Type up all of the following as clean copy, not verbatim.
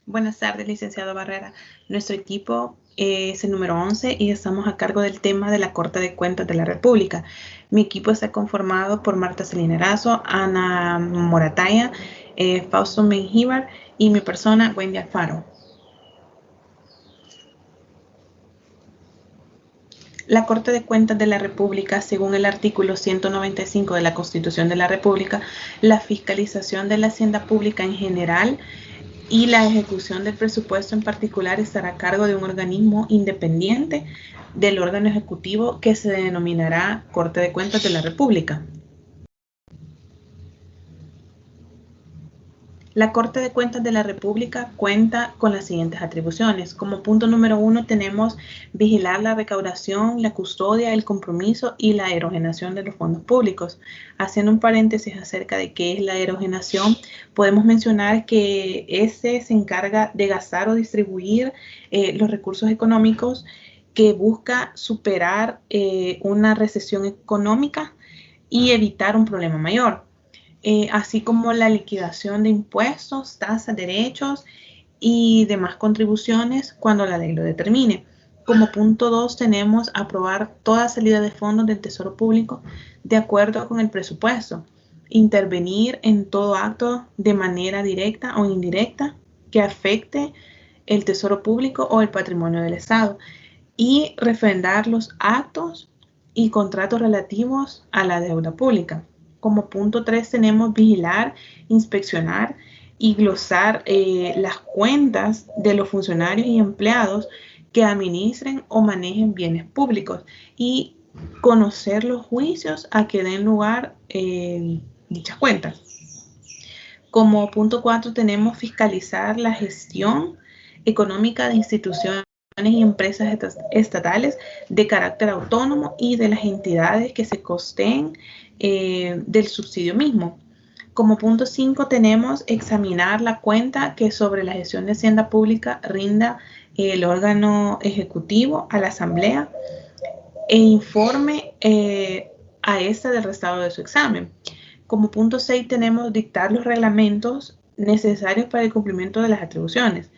Buenas tardes, licenciado Barrera. Nuestro equipo es el número 11 y estamos a cargo del tema de la Corte de Cuentas de la República. Mi equipo está conformado por Marta Salinerazo, Ana Morataya, Fausto Mengíbar y mi persona, Wendy Alfaro. La Corte de Cuentas de la República, según el artículo 195 de la Constitución de la República, la fiscalización de la hacienda pública en general y la ejecución del presupuesto en particular estará a cargo de un organismo independiente del órgano ejecutivo que se denominará Corte de Cuentas de la República. La Corte de Cuentas de la República cuenta con las siguientes atribuciones. Como punto número 1 tenemos vigilar la recaudación, la custodia, el compromiso y la erogación de los fondos públicos. Haciendo un paréntesis acerca de qué es la erogación, podemos mencionar que este se encarga de gastar o distribuir los recursos económicos que busca superar una recesión económica y evitar un problema mayor. Así como la liquidación de impuestos, tasas, derechos y demás contribuciones cuando la ley lo determine. Como punto 2 tenemos aprobar toda salida de fondos del Tesoro Público de acuerdo con el presupuesto, intervenir en todo acto de manera directa o indirecta que afecte el Tesoro Público o el patrimonio del Estado y refrendar los actos y contratos relativos a la deuda pública. Como punto 3 tenemos vigilar, inspeccionar y glosar las cuentas de los funcionarios y empleados que administren o manejen bienes públicos y conocer los juicios a que den lugar dichas cuentas. Como punto 4 tenemos fiscalizar la gestión económica de instituciones y empresas estatales de carácter autónomo y de las entidades que se costeen del subsidio mismo. Como punto 5 tenemos examinar la cuenta que sobre la gestión de hacienda pública rinda el órgano ejecutivo a la asamblea e informe a esta del resultado de su examen. Como punto 6 tenemos dictar los reglamentos necesarios para el cumplimiento de las atribuciones.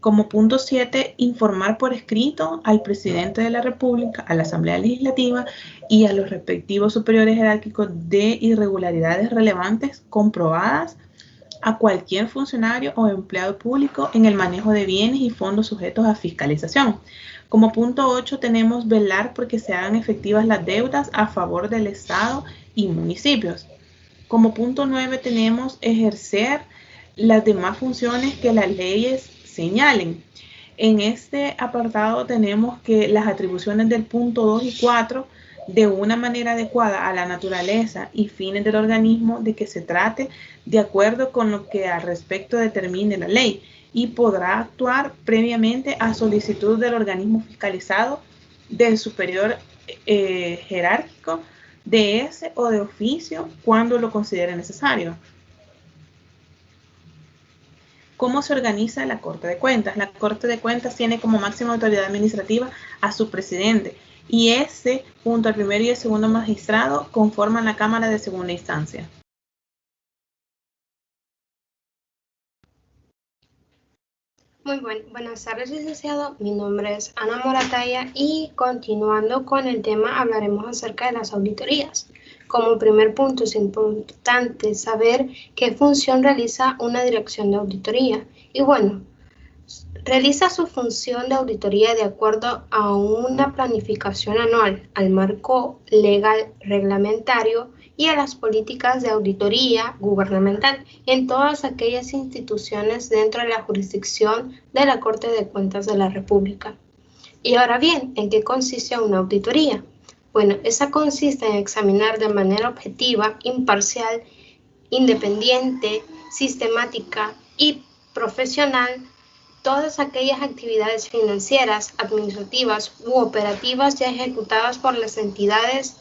Como punto 7, informar por escrito al presidente de la República, a la Asamblea Legislativa y a los respectivos superiores jerárquicos de irregularidades relevantes comprobadas a cualquier funcionario o empleado público en el manejo de bienes y fondos sujetos a fiscalización. Como punto 8 tenemos velar porque se hagan efectivas las deudas a favor del Estado y municipios. Como punto 9 tenemos ejercer las demás funciones que las leyes señalen. En este apartado tenemos que las atribuciones del punto 2 y 4 de una manera adecuada a la naturaleza y fines del organismo de que se trate de acuerdo con lo que al respecto determine la ley y podrá actuar previamente a solicitud del organismo fiscalizado, del superior jerárquico, de ese o de oficio cuando lo considere necesario. ¿Cómo se organiza la Corte de Cuentas? La Corte de Cuentas tiene como máxima autoridad administrativa a su presidente y este, junto al primero y el segundo magistrado, conforman la Cámara de Segunda Instancia. Muy buenas tardes, licenciado. Mi nombre es Ana Morataya y continuando con el tema hablaremos acerca de las auditorías. Como primer punto es importante saber qué función realiza una dirección de auditoría. Y bueno, realiza su función de auditoría de acuerdo a una planificación anual, al marco legal reglamentario y a las políticas de auditoría gubernamental en todas aquellas instituciones dentro de la jurisdicción de la Corte de Cuentas de la República. Y ahora bien, ¿en qué consiste una auditoría? Bueno, esa consiste en examinar de manera objetiva, imparcial, independiente, sistemática y profesional todas aquellas actividades financieras, administrativas u operativas ya ejecutadas por las entidades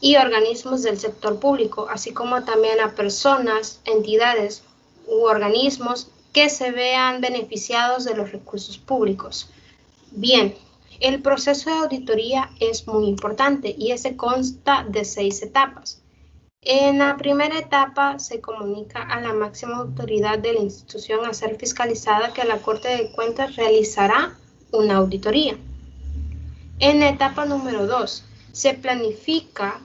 y organismos del sector público, así como también a personas, entidades u organismos que se vean beneficiados de los recursos públicos. Bien, el proceso de auditoría es muy importante y ese consta de 6 etapas. En la primera etapa se comunica a la máxima autoridad de la institución a ser fiscalizada que la Corte de Cuentas realizará una auditoría. En la etapa número 2 se planifica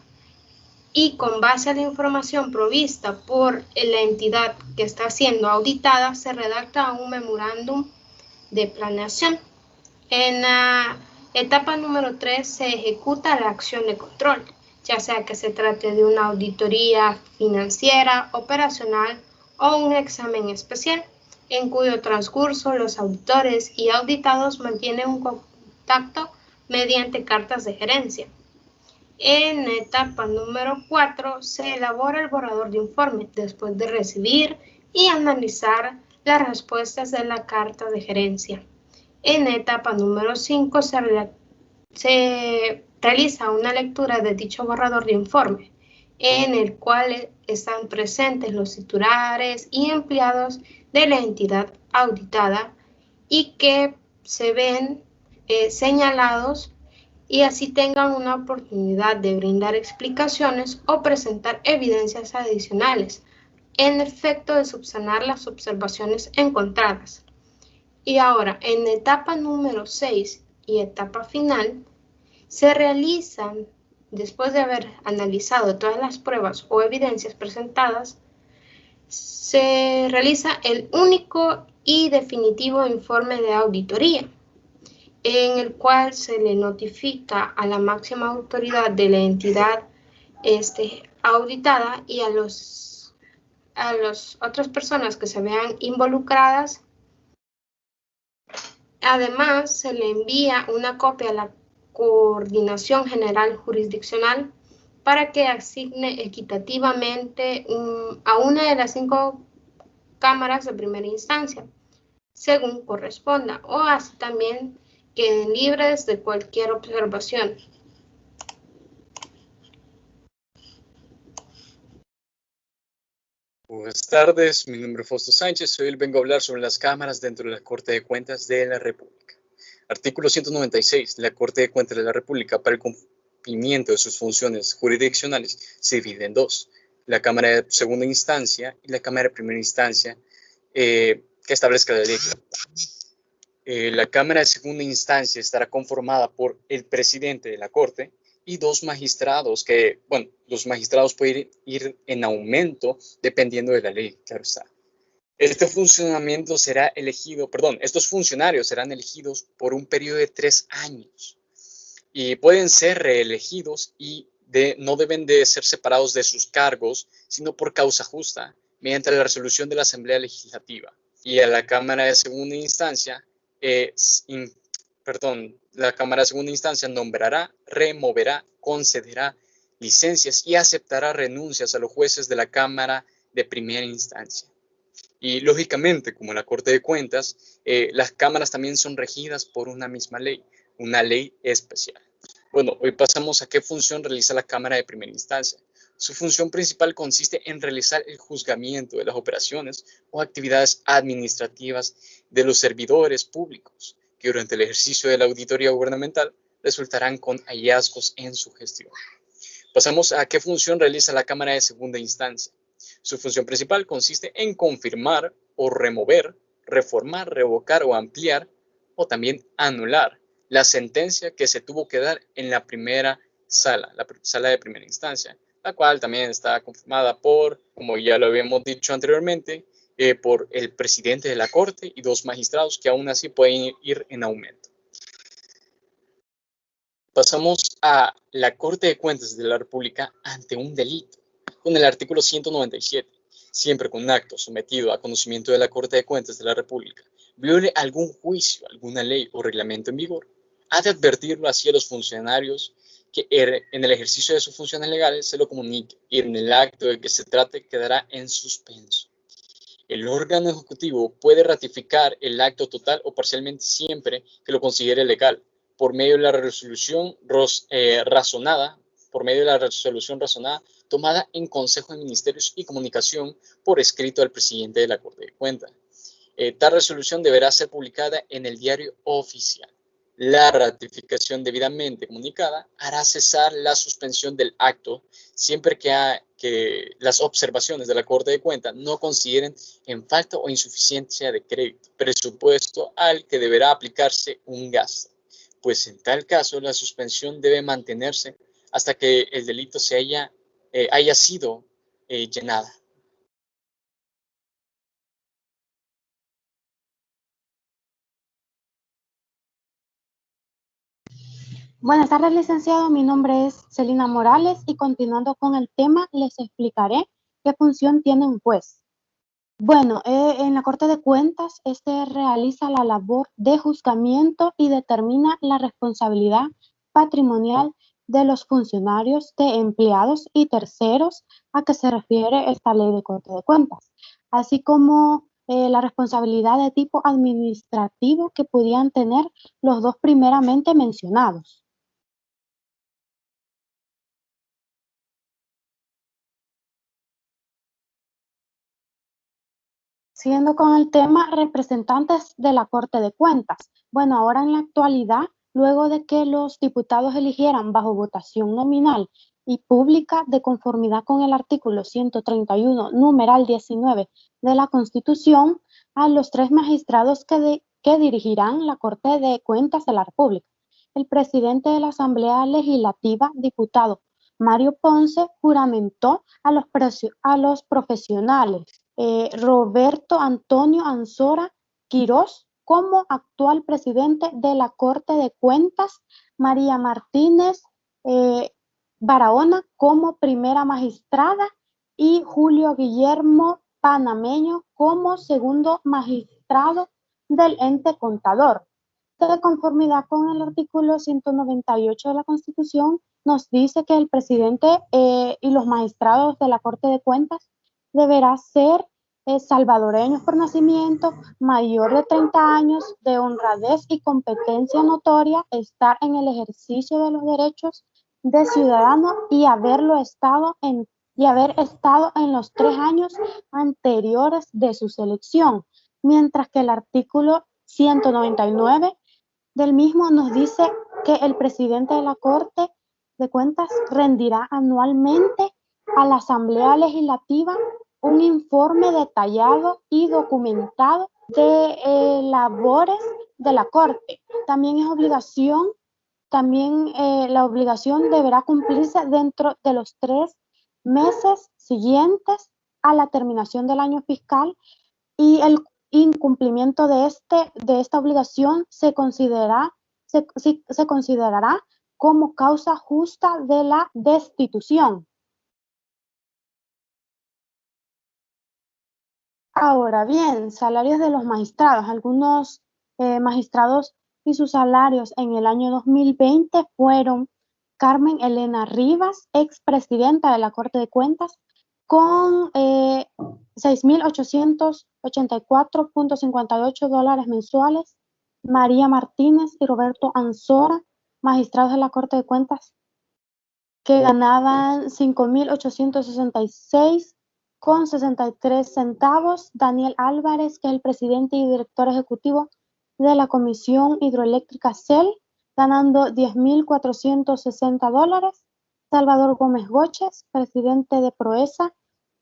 y con base a la información provista por la entidad que está siendo auditada se redacta un memorándum de planeación. En la etapa número 3 se ejecuta la acción de control, ya sea que se trate de una auditoría financiera, operacional o un examen especial, en cuyo transcurso los auditores y auditados mantienen un contacto mediante cartas de gerencia. En la etapa número 4 se elabora el borrador de informe después de recibir y analizar las respuestas de la carta de gerencia. En la etapa número 5 se realiza una lectura de dicho borrador de informe, en el cual están presentes los titulares y empleados de la entidad auditada y que se ven señalados y así tengan una oportunidad de brindar explicaciones o presentar evidencias adicionales en efecto de subsanar las observaciones encontradas. Y ahora, en la etapa número 6 y etapa final, se realizan, después de haber analizado todas las pruebas o evidencias presentadas, se realiza el único y definitivo informe de auditoría, en el cual se le notifica a la máxima autoridad de la entidad auditada y a las otras personas que se vean involucradas. Además, se le envía una copia a la Coordinación General Jurisdiccional para que asigne equitativamente a una de las 5 cámaras de primera instancia, según corresponda, o así también queden libres de cualquier observación. Buenas tardes, mi nombre es Fausto Sánchez. Hoy vengo a hablar sobre las cámaras dentro de la Corte de Cuentas de la República. Artículo 196. La Corte de Cuentas de la República, para el cumplimiento de sus funciones jurisdiccionales, se divide en dos: la Cámara de Segunda Instancia y la Cámara de Primera Instancia, que establezca la ley. La Cámara de Segunda Instancia estará conformada por el presidente de la Corte y 2 magistrados que, bueno, los magistrados pueden ir en aumento dependiendo de la ley, claro está. Estos funcionarios serán elegidos por un periodo de 3 años y pueden ser reelegidos y no deben de ser separados de sus cargos, sino por causa justa, mediante la resolución de la Asamblea Legislativa. Y a la Cámara de Segunda Instancia, la Cámara de Segunda Instancia nombrará, removerá, concederá licencias y aceptará renuncias a los jueces de la Cámara de Primera Instancia. Y lógicamente, como la Corte de Cuentas, las cámaras también son regidas por una misma ley, una ley especial. Bueno, hoy pasamos a qué función realiza la Cámara de Primera Instancia. Su función principal consiste en realizar el juzgamiento de las operaciones o actividades administrativas de los servidores públicos, que durante el ejercicio de la auditoría gubernamental resultarán con hallazgos en su gestión. Pasamos a qué función realiza la Cámara de Segunda Instancia. Su función principal consiste en confirmar o remover, reformar, revocar o ampliar, o también anular la sentencia que se tuvo que dar en la primera sala, la sala de primera instancia, la cual también está conformada por, como ya lo habíamos dicho anteriormente, por el presidente de la Corte y 2 magistrados que aún así pueden ir en aumento. Pasamos a la Corte de Cuentas de la República ante un delito, con el artículo 197. Siempre con un acto sometido a conocimiento de la Corte de Cuentas de la República viole algún juicio, alguna ley o reglamento en vigor, ha de advertirlo así a los funcionarios que en el ejercicio de sus funciones legales se lo comunique y en el acto de que se trate quedará en suspenso. El órgano ejecutivo puede ratificar el acto total o parcialmente siempre que lo considere legal, por medio de la resolución razonada tomada en Consejo de Ministerios y comunicación por escrito al presidente de la Corte de Cuentas. Tal resolución deberá ser publicada en el Diario Oficial. La ratificación debidamente comunicada hará cesar la suspensión del acto siempre que las observaciones de la Corte de Cuentas no consideren en falta o insuficiencia de crédito, presupuesto al que deberá aplicarse un gasto, pues en tal caso la suspensión debe mantenerse hasta que el delito haya sido llenada. Buenas tardes, licenciado. Mi nombre es Celina Morales y continuando con el tema, les explicaré qué función tiene un juez. Bueno, en la Corte de Cuentas, realiza la labor de juzgamiento y determina la responsabilidad patrimonial de los funcionarios, de empleados y terceros a que se refiere esta ley de Corte de Cuentas, así como la responsabilidad de tipo administrativo que podían tener los dos primeramente mencionados. Siguiendo con el tema, representantes de la Corte de Cuentas. Bueno, ahora en la actualidad, luego de que los diputados eligieran bajo votación nominal y pública de conformidad con el artículo 131, numeral 19 de la Constitución, a los 3 magistrados que dirigirán la Corte de Cuentas de la República. El presidente de la Asamblea Legislativa, diputado Mario Ponce, juramentó a los profesionales Roberto Antonio Ansora Quirós como actual presidente de la Corte de Cuentas, María Martínez Barahona como primera magistrada y Julio Guillermo Panameño como segundo magistrado del ente contador. De conformidad con el artículo 198 de la Constitución, nos dice que el presidente y los magistrados de la Corte de Cuentas deberá ser salvadoreños por nacimiento, mayor de 30 años, de honradez y competencia notoria, estar en el ejercicio de los derechos de ciudadano y haber estado en los 3 años anteriores de su selección, mientras que el artículo 199 del mismo nos dice que el presidente de la Corte de Cuentas rendirá anualmente a la Asamblea Legislativa un informe detallado y documentado de labores de la Corte. También la obligación deberá cumplirse dentro de los 3 meses siguientes a la terminación del año fiscal y el incumplimiento de esta obligación se considerará como causa justa de la destitución. Ahora bien, salarios de los magistrados. Algunos magistrados y sus salarios en el año 2020 fueron Carmen Elena Rivas, expresidenta de la Corte de Cuentas, con $6,884.58 mensuales. María Martínez y Roberto Ansora, magistrados de la Corte de Cuentas, que ganaban $5,866.63. Daniel Álvarez, que es el presidente y director ejecutivo de la Comisión Hidroeléctrica CEL, ganando $10,460. Salvador Gómez Goches, presidente de Proesa,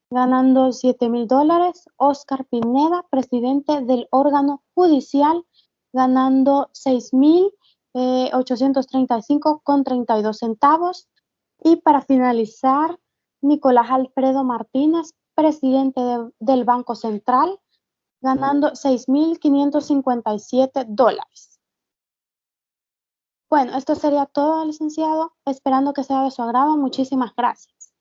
ganando $7,000. Oscar Pineda, presidente del órgano judicial, ganando $6,835.32. Y para finalizar, Nicolás Alfredo Martínez, presidente del Banco Central, ganando $6,557. Bueno, esto sería todo, licenciado, esperando que sea de su agrado. Muchísimas gracias.